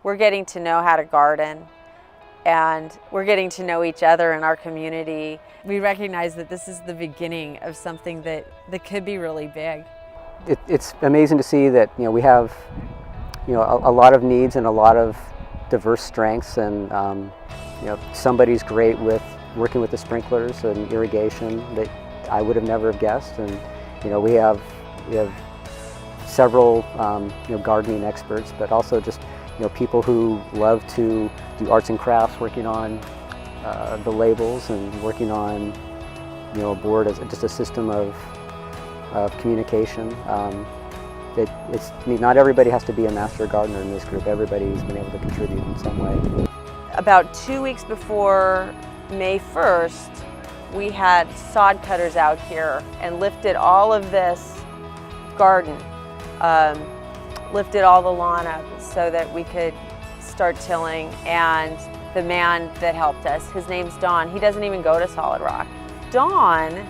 we're getting to know how to garden, and we're getting to know each other in our community. We recognize that this is the beginning of something that could be really big. It's amazing to see that we have a lot of needs and a lot of diverse strengths, and somebody's great with working with the sprinklers and irrigation that I would have never have guessed, and we have several gardening experts, but also just people who love to do arts and crafts, working on the labels and working on a board as just a system of communication. Not everybody has to be a master gardener in this group. Everybody's been able to contribute in some way. About 2 weeks before May 1st, we had sod cutters out here and lifted all of this garden, lifted all the lawn up so that we could start tilling. And the man that helped us, his name's Don, he doesn't even go to Solid Rock. Don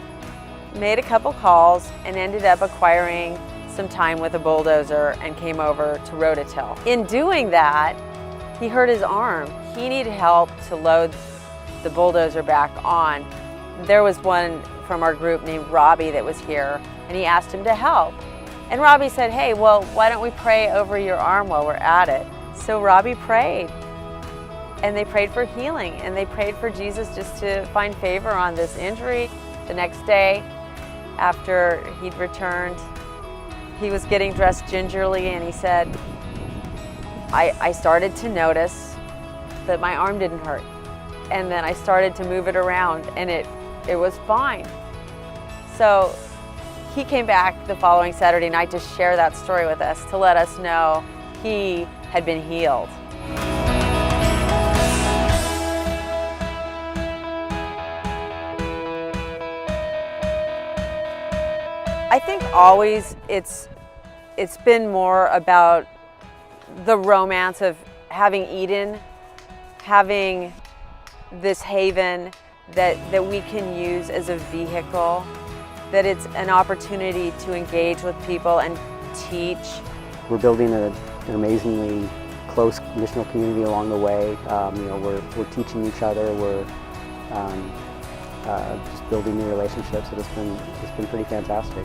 made a couple calls and ended up acquiring some time with a bulldozer and came over to rototill. In doing that, he hurt his arm. He needed help to load the bulldozer back on. There was one from our group named Robbie that was here, and he asked him to help. And Robbie said, hey, well, why don't we pray over your arm while we're at it? So Robbie prayed, and they prayed for healing, and they prayed for Jesus just to find favor on this injury. The next day, after he'd returned, he was getting dressed gingerly, and he said, I started to notice that my arm didn't hurt. And then I started to move it around, and it was fine. So he came back the following Saturday night to share that story with us, to let us know he had been healed. I think always it's been more about the romance of having Eden, having this haven that we can use as a vehicle, that it's an opportunity to engage with people and teach. We're building an amazingly close missional community along the way. We're teaching each other. We're just building new relationships. It's been pretty fantastic.